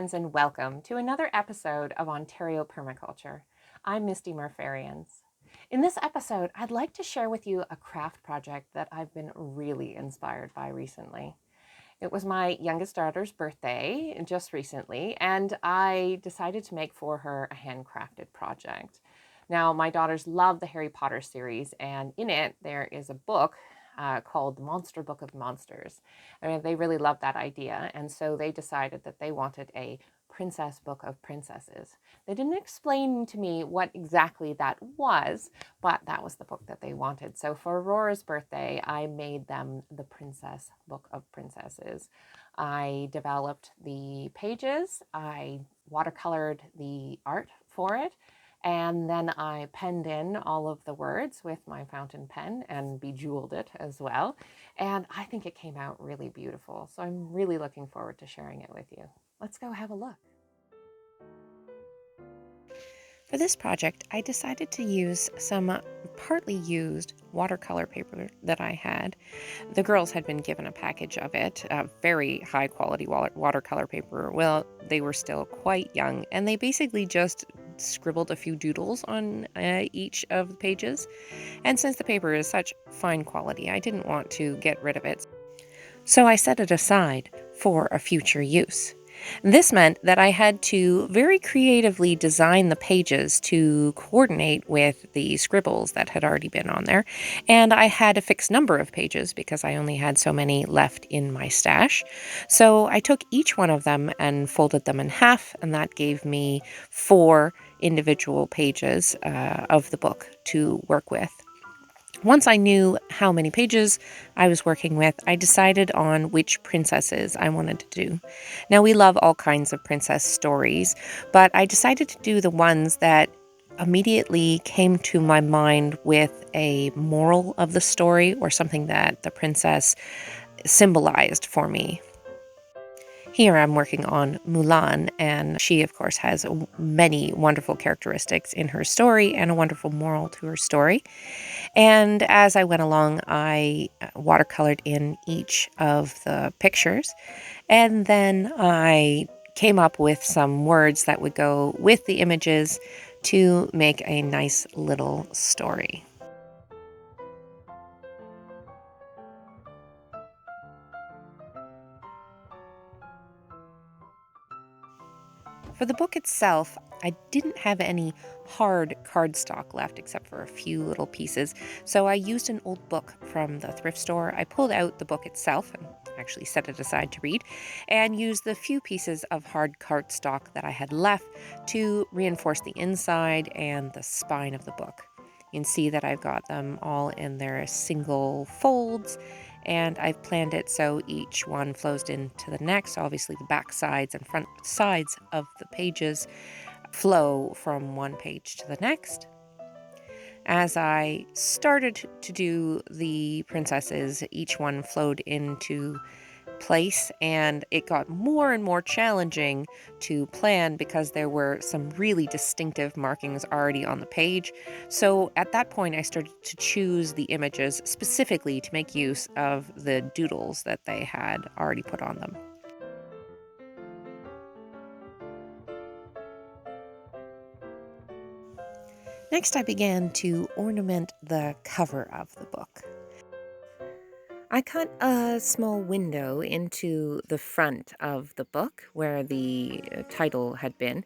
friends, and welcome to another episode of Ontario Permaculture. I'm Misty Murph'Ariens. In this episode, I'd like to share with you a craft project that I've been really inspired by recently. It was my youngest daughter's birthday just recently, and I decided to make for her a handcrafted project. Now, my daughters love the Harry Potter series, and in it, there is a book called The Monster Book of Monsters. I mean, they really loved that idea, and so they decided that they wanted a Princess Book of Princesses. They didn't explain to me what exactly that was, but that was the book that they wanted. So for Aurora's birthday, I made them the Princess Book of Princesses. I developed the pages, I watercolored the art for it, and then I penned in all of the words with my fountain pen and bejeweled it as well. And I think it came out really beautiful. So I'm really looking forward to sharing it with you. Let's go have a look. For this project, I decided to use some partly used watercolor paper that I had. The girls had been given a package of it, very high quality watercolor paper. Well, they were still quite young, and they basically just scribbled a few doodles on each of the pages. And since the paper is such fine quality, I didn't want to get rid of it. So I set it aside for a future use. This meant that I had to very creatively design the pages to coordinate with the scribbles that had already been on there, and I had a fixed number of pages because I only had so many left in my stash. So I took each one of them and folded them in half, and that gave me 4 individual pages of the book to work with. Once I knew how many pages I was working with, I decided on which princesses I wanted to do. Now, we love all kinds of princess stories, but I decided to do the ones that immediately came to my mind with a moral of the story or something that the princess symbolized for me. Here I'm working on Mulan, and she, of course, has many wonderful characteristics in her story and a wonderful moral to her story. And as I went along, I watercolored in each of the pictures, and then I came up with some words that would go with the images to make a nice little story. For the book itself, I didn't have any hard cardstock left except for a few little pieces, so I used an old book from the thrift store. I pulled out the book itself and actually set it aside to read, and used the few pieces of hard cardstock that I had left to reinforce the inside and the spine of the book. You can see that I've got them all in their single folds, and I've planned it so each one flows into the next. Obviously, the back sides and front sides of the pages flow from one page to the next. As I started to do the princesses, each one flowed into place, and it got more and more challenging to plan because there were some really distinctive markings already on the page. So at that point, I started to choose the images specifically to make use of the doodles that they had already put on them. Next, I began to ornament the cover of the book. I cut a small window into the front of the book where the title had been,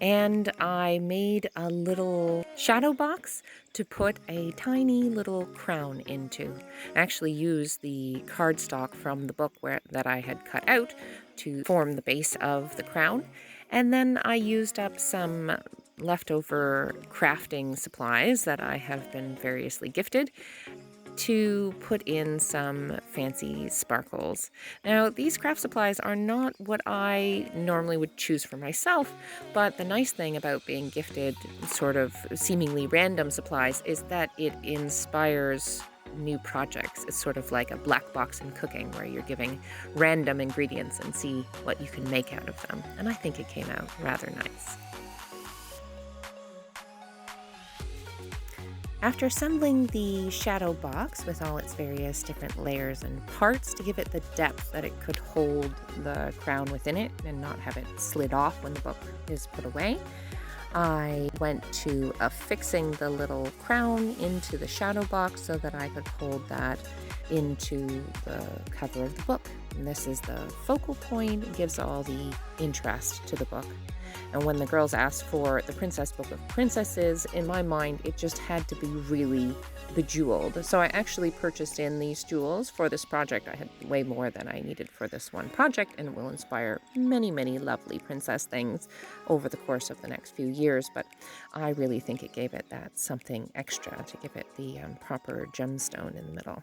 and I made a little shadow box to put a tiny little crown into. I actually used the cardstock from the book that I had cut out to form the base of the crown, and then I used up some leftover crafting supplies that I have been variously gifted to put in some fancy sparkles. Now, these craft supplies are not what I normally would choose for myself, but the nice thing about being gifted sort of seemingly random supplies is that it inspires new projects. It's sort of like a black box in cooking where you're giving random ingredients and see what you can make out of them. And I think it came out rather nice. After assembling the shadow box with all its various different layers and parts to give it the depth that it could hold the crown within it and not have it slid off when the book is put away, I went to affixing the little crown into the shadow box so that I could hold that into the cover of the book. And this is the focal point. It gives all the interest to the book. And when the girls asked for the Princess Book of Princesses, in my mind, it just had to be really bejeweled. So I actually purchased in these jewels for this project. I had way more than I needed for this one project, and it will inspire many, many lovely princess things over the course of the next few years. But I really think it gave it that something extra to give it the proper gemstone in the middle.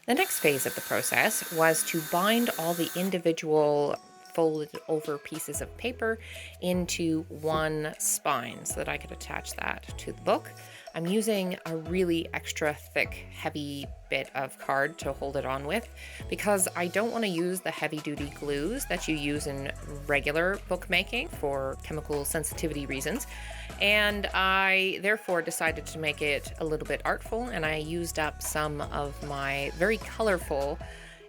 The next phase of the process was to bind all the individual folded over pieces of paper into one spine so that I could attach that to the book. I'm using a really extra thick, heavy bit of card to hold it on with because I don't want to use the heavy-duty glues that you use in regular bookmaking for chemical sensitivity reasons. And I therefore decided to make it a little bit artful, and I used up some of my very colorful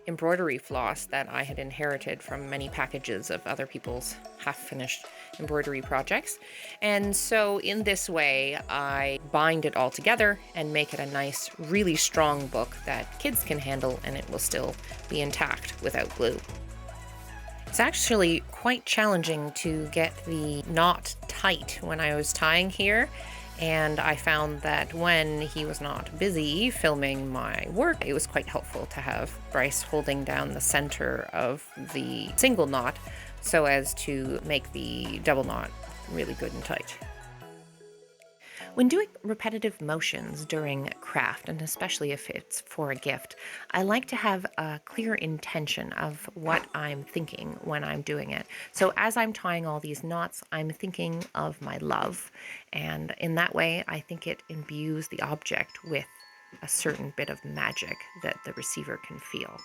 embroidery floss that I had inherited from many packages of other people's half-finished embroidery projects. And so in this way, I bind it all together and make it a nice, really strong book that kids can handle, and it will still be intact without glue. It's actually quite challenging to get the knot tight when I was tying here, and I found that when he was not busy filming my work, it was quite helpful to have Bryce holding down the center of the single knot so as to make the double knot really good and tight. When doing repetitive motions during craft, and especially if it's for a gift, I like to have a clear intention of what I'm thinking when I'm doing it. So as I'm tying all these knots, I'm thinking of my love, and in that way, I think it imbues the object with a certain bit of magic that the receiver can feel.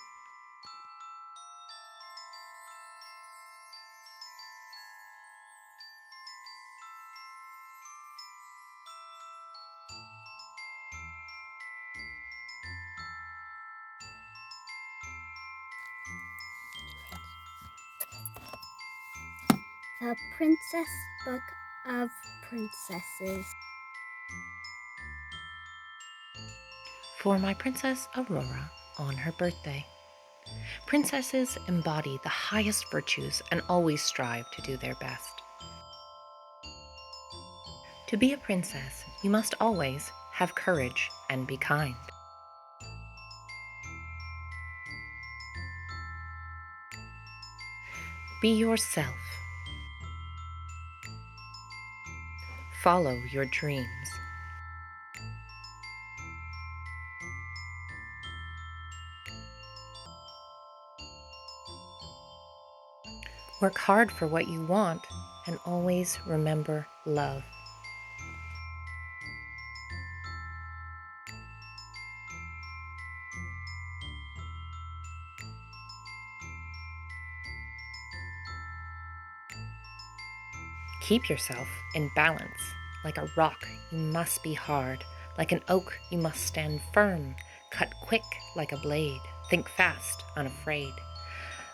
The Princess Book of Princesses. For my Princess Aurora on her birthday. Princesses embody the highest virtues and always strive to do their best. To be a princess, you must always have courage and be kind. Be yourself. Follow your dreams. Work hard for what you want and always remember love. Keep yourself in balance. Like a rock, you must be hard. Like an oak, you must stand firm. Cut quick like a blade. Think fast, unafraid.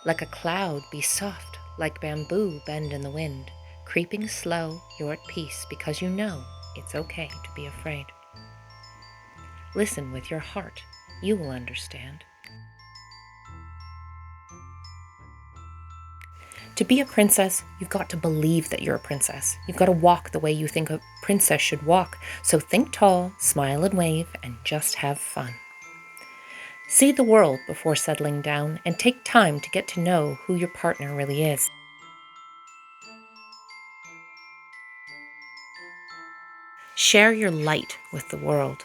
Like a cloud, be soft. Like bamboo, bend in the wind. Creeping slow, you're at peace because you know it's okay to be afraid. Listen with your heart. You will understand. To be a princess, you've got to believe that you're a princess. You've got to walk the way you think a princess should walk. So think tall, smile and wave, and just have fun. See the world before settling down, and take time to get to know who your partner really is. Share your light with the world.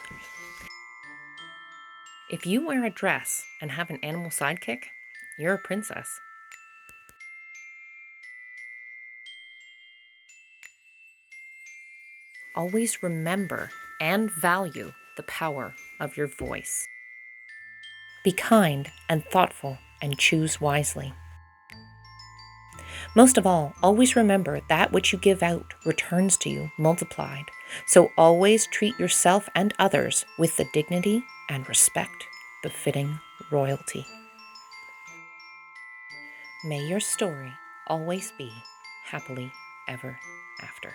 If you wear a dress and have an animal sidekick, you're a princess. Always remember and value the power of your voice. Be kind and thoughtful and choose wisely. Most of all, always remember that which you give out returns to you multiplied. So always treat yourself and others with the dignity and respect befitting royalty. May your story always be happily ever after.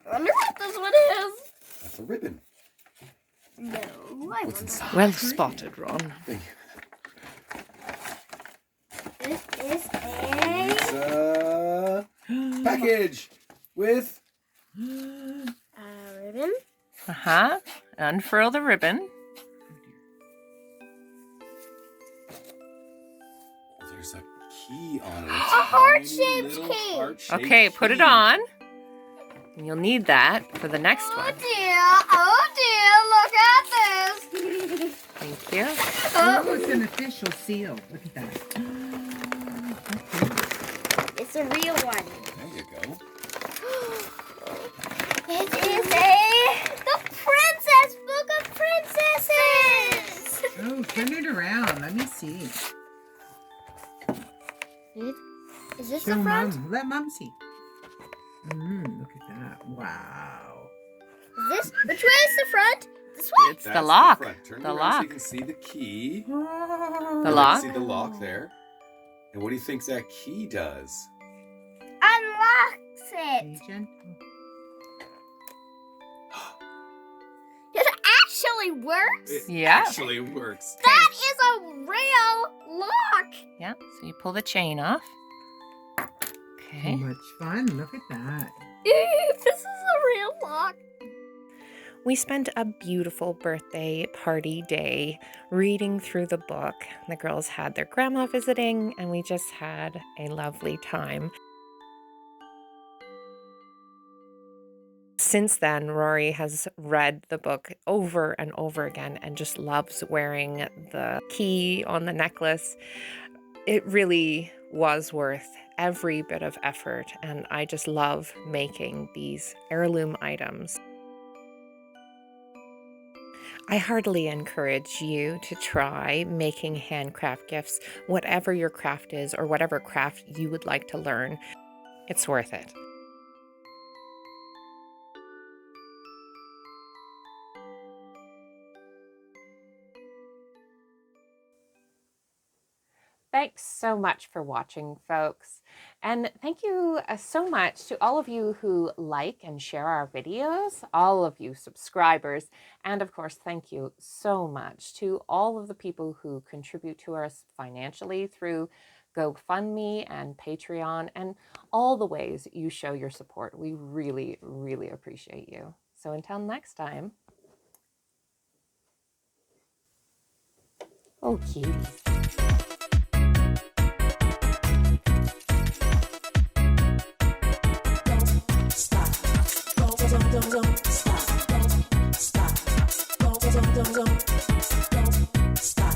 I wonder what this one is. That's a ribbon. No, What's inside? Well spotted, Ron. This is It's a package with ribbon. Unfurl the ribbon. there's a key on it. A heart-shaped key. Heart-shaped Okay, put it key. on. And you'll need that for the next one. Oh dear, look at this. Thank you. Oh, it's an official seal. Look at that. It's a real one. There you go. It is the Princess Book of Princesses. Oh, turn it around. Let me see. Is this Show the front? Mom. Let Mom see. Look at that. Wow. Is this? Which way is the front? This way. It's the lock. front. Turn The it around lock. so you can see the key. Oh. The You lock? can see the lock there. And what do you think that key does? Unlocks it. Be gentle. It actually works. It Yeah. actually works. That is a real lock. Yeah, so you pull the chain off. So Okay. much fun. Look at that. This is a real lock. We spent a beautiful birthday party day reading through the book. The girls had their grandma visiting, and we just had a lovely time. Since then, Rory has read the book over and over again and just loves wearing the key on the necklace. It really was worth every bit of effort, and I just love making these heirloom items. I heartily encourage you to try making handcraft gifts, whatever your craft is or whatever craft you would like to learn. It's worth it. Thanks so much for watching, folks. And thank you so much to all of you who like and share our videos, all of you subscribers, and of course, thank you so much to all of the people who contribute to us financially through GoFundMe and Patreon, and all the ways you show your support. We really, really appreciate you. So until next time. Oh, cuties. Don't stop.